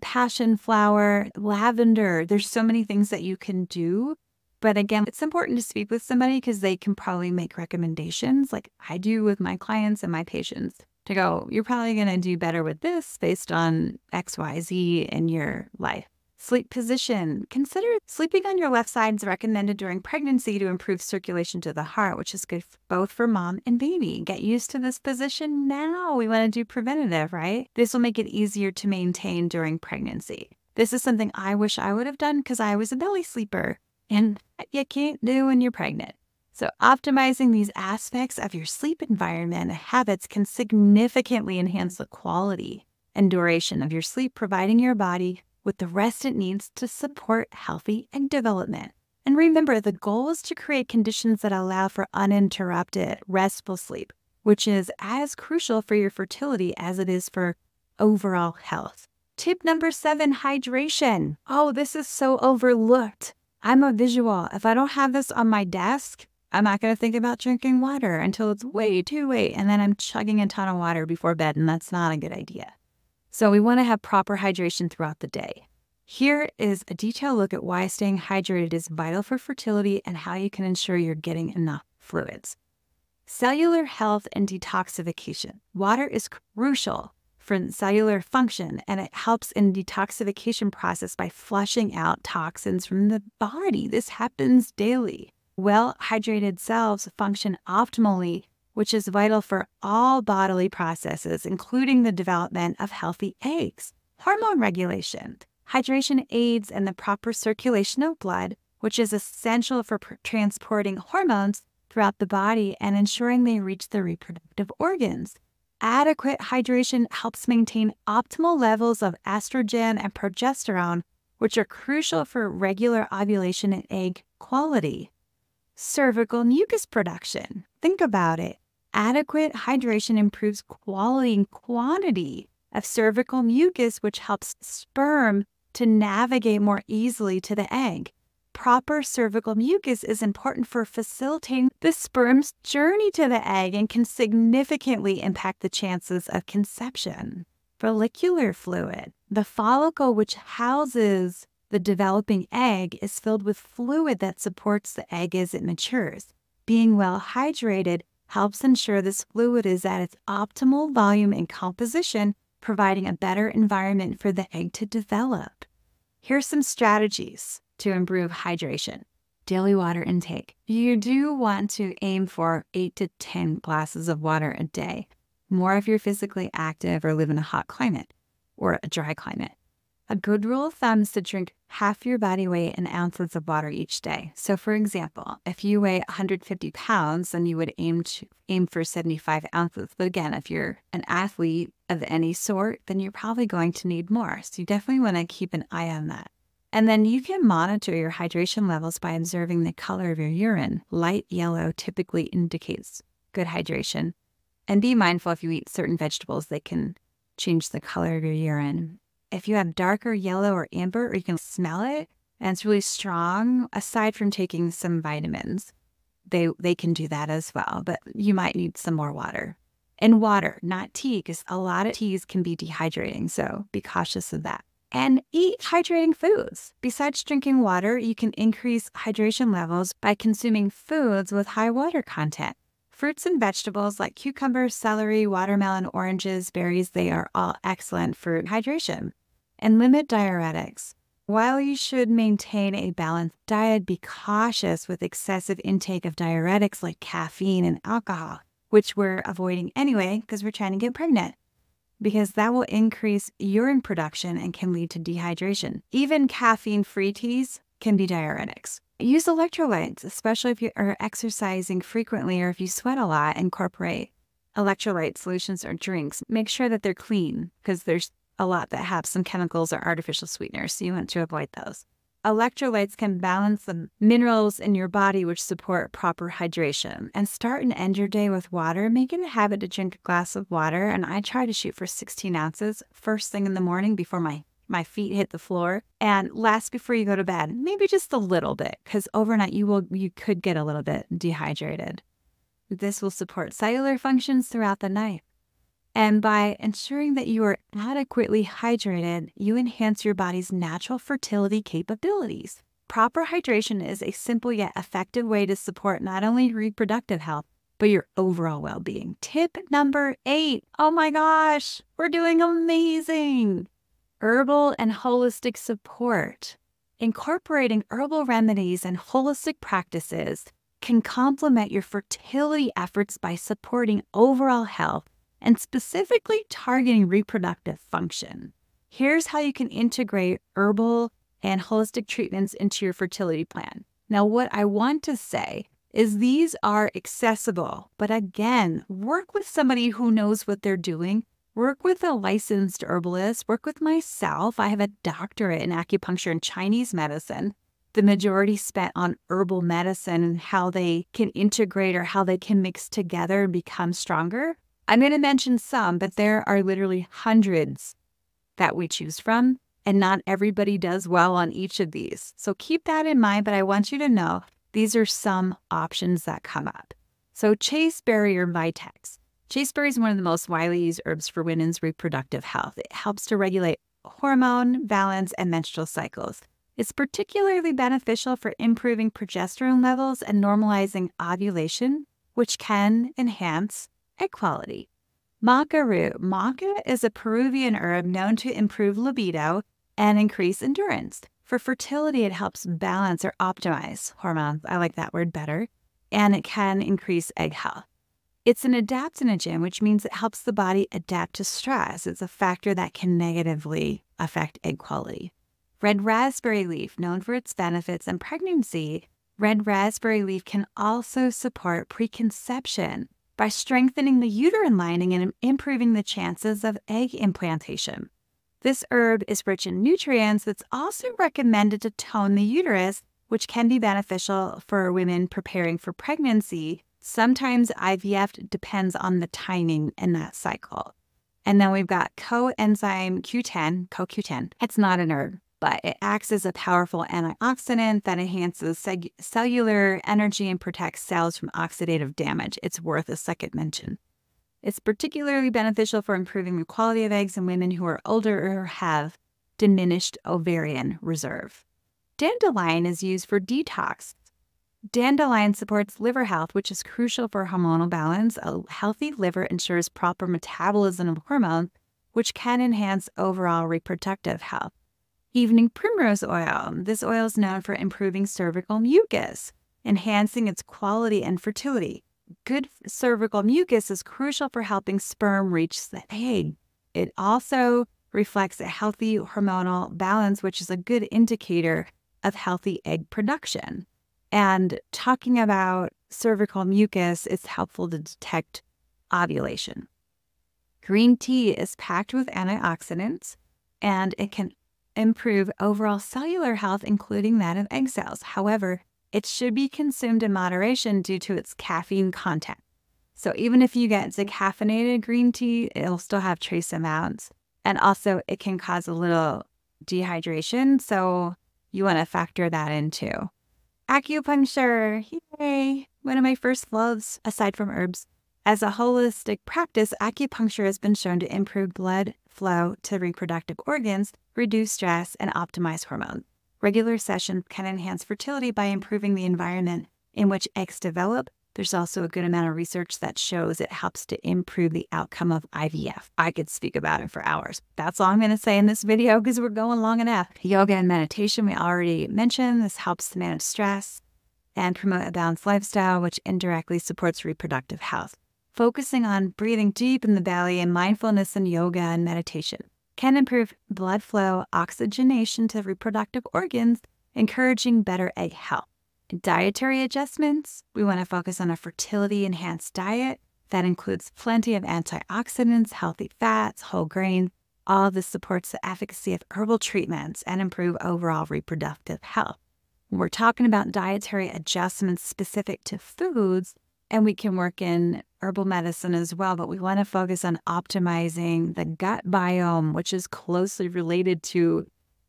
A: passion flower, lavender. There's so many things that you can do. But again, it's important to speak with somebody because they can probably make recommendations like I do with my clients and my patients to go, you're probably going to do better with this based on X, Y, Z in your life. Sleep position. Consider sleeping on your left side is recommended during pregnancy to improve circulation to the heart, which is good both for mom and baby. Get used to this position now. We want to do preventative, right? This will make it easier to maintain during pregnancy. This is something I wish I would have done because I was a belly sleeper. And you can't do when you're pregnant. So optimizing these aspects of your sleep environment and habits can significantly enhance the quality and duration of your sleep, providing your body with the rest it needs to support healthy egg development. And remember, the goal is to create conditions that allow for uninterrupted, restful sleep, which is as crucial for your fertility as it is for overall health. Tip number 7, hydration. Oh, this is so overlooked. I'm a visual. If I don't have this on my desk, I'm not going to think about drinking water until it's way too late. And then I'm chugging a ton of water before bed, and that's not a good idea. So we want to have proper hydration throughout the day. Here is a detailed look at why staying hydrated is vital for fertility and how you can ensure you're getting enough fluids. Cellular health and detoxification. Water is crucial for cellular function, and it helps in detoxification process by flushing out toxins from the body. This happens daily. Well-hydrated cells function optimally, which is vital for all bodily processes, including the development of healthy eggs. Hormone regulation. Hydration aids in the proper circulation of blood, which is essential for transporting hormones throughout the body and ensuring they reach the reproductive organs. Adequate hydration helps maintain optimal levels of estrogen and progesterone, which are crucial for regular ovulation and egg quality. Cervical mucus production. Think about it. Adequate hydration improves quality and quantity of cervical mucus, which helps sperm to navigate more easily to the egg. Proper cervical mucus is important for facilitating the sperm's journey to the egg and can significantly impact the chances of conception. Follicular fluid. The follicle, which houses the developing egg, is filled with fluid that supports the egg as it matures. Being well hydrated helps ensure this fluid is at its optimal volume and composition, providing a better environment for the egg to develop. Here's some strategies to improve hydration. Daily water intake. You do want to aim for 8 to 10 glasses of water a day, more if you're physically active or live in a hot climate or a dry climate. A good rule of thumb is to drink half your body weight in ounces of water each day. So for example, if you weigh 150 pounds, then you would aim for 75 ounces. But again, if you're an athlete of any sort, then you're probably going to need more. So you definitely want to keep an eye on that. And then you can monitor your hydration levels by observing the color of your urine. Light yellow typically indicates good hydration. And be mindful if you eat certain vegetables, they can change the color of your urine. If you have darker yellow or amber, or you can smell it, and it's really strong, aside from taking some vitamins, they can do that as well, but you might need some more water. And water, not tea, because a lot of teas can be dehydrating, so be cautious of that. And eat hydrating foods. Besides drinking water, you can increase hydration levels by consuming foods with high water content. Fruits and vegetables like cucumbers, celery, watermelon, oranges, berries, they are all excellent for hydration. And limit diuretics. While you should maintain a balanced diet, be cautious with excessive intake of diuretics like caffeine and alcohol, which we're avoiding anyway because we're trying to get pregnant, because that will increase urine production and can lead to dehydration. Even caffeine-free teas can be diuretics. Use electrolytes, especially if you are exercising frequently or if you sweat a lot. Incorporate electrolyte solutions or drinks. Make sure that they're clean because there's a lot that have some chemicals or artificial sweeteners, so you want to avoid those. Electrolytes can balance the minerals in your body which support proper hydration. And start and end your day with water. Make it a habit to drink a glass of water, and I try to shoot for 16 ounces first thing in the morning before my feet hit the floor, and last before you go to bed. Maybe just a little bit, because overnight you could get a little bit dehydrated. This will support cellular functions throughout the night. And by ensuring that you are adequately hydrated, you enhance your body's natural fertility capabilities. Proper hydration is a simple yet effective way to support not only reproductive health, but your overall well-being. Tip number 8. Oh my gosh, we're doing amazing. Herbal and holistic support. Incorporating herbal remedies and holistic practices can complement your fertility efforts by supporting overall health and specifically targeting reproductive function. Here's how you can integrate herbal and holistic treatments into your fertility plan. Now, what I want to say is these are accessible, but again, work with somebody who knows what they're doing. Work with a licensed herbalist. Work with myself. I have a doctorate in acupuncture and Chinese medicine. The majority spent on herbal medicine and how they can integrate or how they can mix together and become stronger. I'm going to mention some, but there are literally hundreds that we choose from, and not everybody does well on each of these. So keep that in mind, but I want you to know these are some options that come up. So chasteberry or vitex. Chasteberry is one of the most widely used herbs for women's reproductive health. It helps to regulate hormone balance and menstrual cycles. It's particularly beneficial for improving progesterone levels and normalizing ovulation, which can enhance egg quality. Maca root. Maca is a Peruvian herb known to improve libido and increase endurance. For fertility, it helps balance or optimize hormones. I like that word better. And it can increase egg health. It's an adaptogen, which means it helps the body adapt to stress. It's a factor that can negatively affect egg quality. Red raspberry leaf, known for its benefits in pregnancy, red raspberry leaf can also support preconception by strengthening the uterine lining and improving the chances of egg implantation. This herb is rich in nutrients that's also recommended to tone the uterus, which can be beneficial for women preparing for pregnancy. Sometimes IVF depends on the timing in that cycle. And then we've got coenzyme Q10, CoQ10. It's not an herb, but it acts as a powerful antioxidant that enhances cellular energy and protects cells from oxidative damage. It's worth a second mention. It's particularly beneficial for improving the quality of eggs in women who are older or have diminished ovarian reserve. Dandelion is used for detox. Dandelion supports liver health, which is crucial for hormonal balance. A healthy liver ensures proper metabolism of hormones, which can enhance overall reproductive health. Evening primrose oil. This oil is known for improving cervical mucus, enhancing its quality and fertility. Good cervical mucus is crucial for helping sperm reach the egg. It also reflects a healthy hormonal balance, which is a good indicator of healthy egg production. And talking about cervical mucus, it's helpful to detect ovulation. Green tea is packed with antioxidants, and it can improve overall cellular health, including that of egg cells. However, it should be consumed in moderation due to its caffeine content. So even if you get decaffeinated green tea, it'll still have trace amounts. And also, it can cause a little dehydration, so you want to factor that in too. Acupuncture, yay! One of my first loves, aside from herbs. As a holistic practice, acupuncture has been shown to improve blood flow to reproductive organs, reduce stress, and optimize hormones. Regular sessions can enhance fertility by improving the environment in which eggs develop. There's also a good amount of research that shows it helps to improve the outcome of IVF. I could speak about it for hours. That's all I'm going to say in this video because we're going long enough. Yoga and meditation, we already mentioned. This helps to manage stress and promote a balanced lifestyle, which indirectly supports reproductive health. Focusing on breathing deep in the belly and mindfulness in yoga and meditation can improve blood flow, oxygenation to reproductive organs, encouraging better egg health. Dietary adjustments, we want to focus on a fertility-enhanced diet that includes plenty of antioxidants, healthy fats, whole grains. All of this supports the efficacy of herbal treatments and improve overall reproductive health. We're talking about dietary adjustments specific to foods, and we can work in herbal medicine as well, but we want to focus on optimizing the gut biome, which is closely related to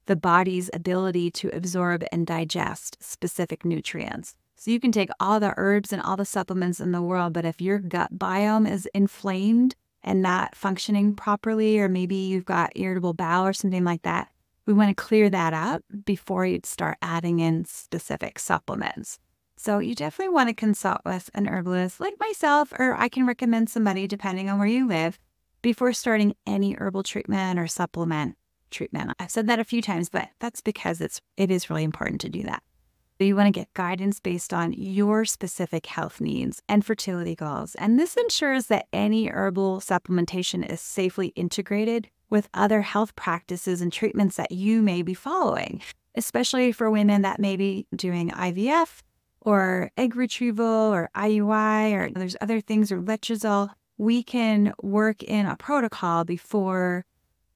A: the body's ability to absorb and digest specific nutrients. So you can take all the herbs and all the supplements in the world, but if your gut biome is inflamed and not functioning properly, or maybe you've got irritable bowel or something like that, we want to clear that up before you start adding in specific supplements. So you definitely want to consult with an herbalist like myself, or I can recommend somebody depending on where you live before starting any herbal treatment or supplement treatment. I've said that a few times, but that's because it is really important to do that. So you want to get guidance based on your specific health needs and fertility goals. And this ensures that any herbal supplementation is safely integrated with other health practices and treatments that you may be following, especially for women that may be doing IVF or egg retrieval or IUI, or there's other things, or letrozole. We can work in a protocol before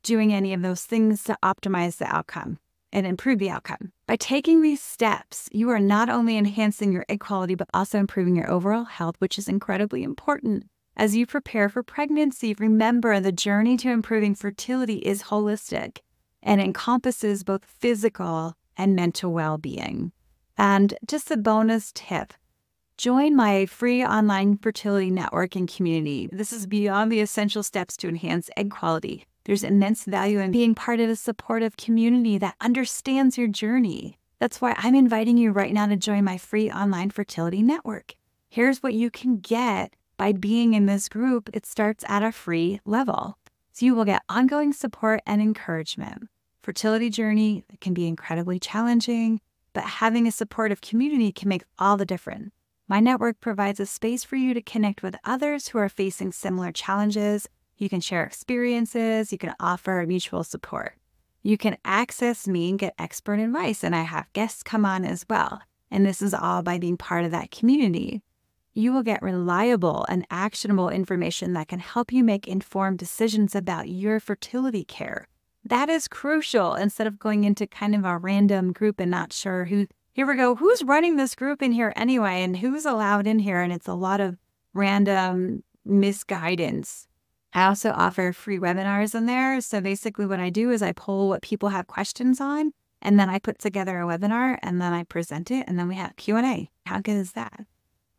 A: doing any of those things to optimize the outcome and improve the outcome. By taking these steps, you are not only enhancing your egg quality, but also improving your overall health, which is incredibly important. As you prepare for pregnancy, remember the journey to improving fertility is holistic and encompasses both physical and mental well-being. And just a bonus tip, join my free online fertility networking community. This is beyond the essential steps to enhance egg quality. There's immense value in being part of a supportive community that understands your journey. That's why I'm inviting you right now to join my free online fertility network. Here's what you can get by being in this group. It starts at a free level. So you will get ongoing support and encouragement. Fertility journey can be incredibly challenging, but having a supportive community can make all the difference. My network provides a space for you to connect with others who are facing similar challenges. You can share experiences, you can offer mutual support. You can access me and get expert advice, and I have guests come on as well. And this is all by being part of that community. You will get reliable and actionable information that can help you make informed decisions about your fertility care. That is crucial instead of going into kind of a random group and not sure here we go, who's running this group in here anyway, and who's allowed in here, and it's a lot of random misguidance. I also offer free webinars in there. So basically what I do is I pull what people have questions on, and then I put together a webinar, and then I present it, and then we have Q&A. How good is that?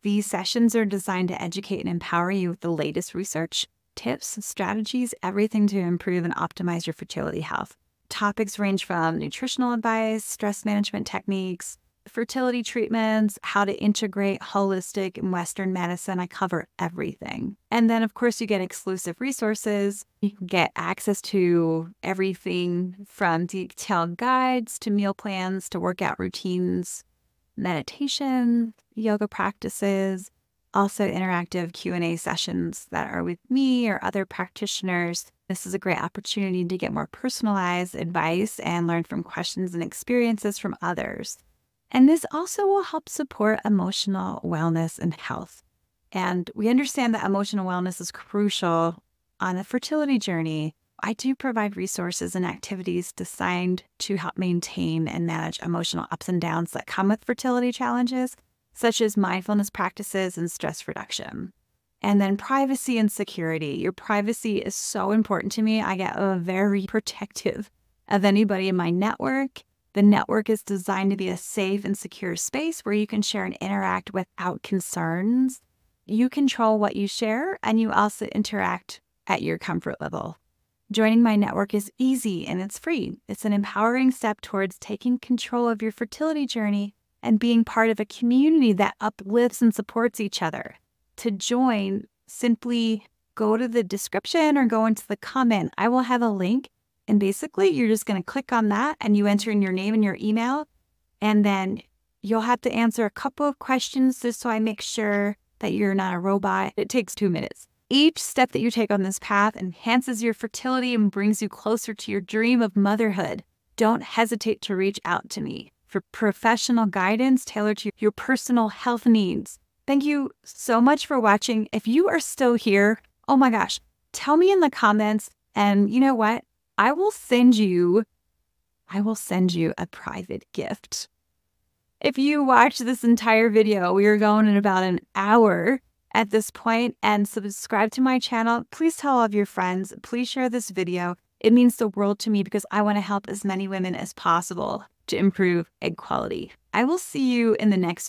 A: These sessions are designed to educate and empower you with the latest research, tips, strategies, everything to improve and optimize your fertility health. Topics range from nutritional advice, stress management techniques, fertility treatments, how to integrate holistic and Western medicine. I cover everything. And then, of course, you get exclusive resources. You can get access to everything from detailed guides to meal plans to workout routines, meditation, yoga practices, also interactive Q&A sessions that are with me or other practitioners. This is a great opportunity to get more personalized advice and learn from questions and experiences from others. And this also will help support emotional wellness and health. And we understand that emotional wellness is crucial on a fertility journey. I do provide resources and activities designed to help maintain and manage emotional ups and downs that come with fertility challenges, such as mindfulness practices and stress reduction. And then privacy and security. Your privacy is so important to me. I get very protective of anybody in my network. The network is designed to be a safe and secure space where you can share and interact without concerns. you control what you share and you also interact at your comfort level. Joining my network is easy and it's free. It's an empowering step towards taking control of your fertility journey and being part of a community that uplifts and supports each other. To join, simply go to the description or go into the comment. I will have a link, and basically you're just going to click on that and you enter in your name and your email, and then you'll have to answer a couple of questions just so I make sure that you're not a robot. It takes 2 minutes. Each step that you take on this path enhances your fertility and brings you closer to your dream of motherhood. Don't hesitate to reach out to me for professional guidance tailored to your personal health needs. Thank you so much for watching. If you are still here, oh my gosh, tell me in the comments, and you know what? I will send you a private gift. If you watch this entire video, we are going in about an hour at this point, and subscribe to my channel. Please tell all of your friends. Please share this video. It means the world to me because I want to help as many women as possible to improve egg quality. I will see you in the next video.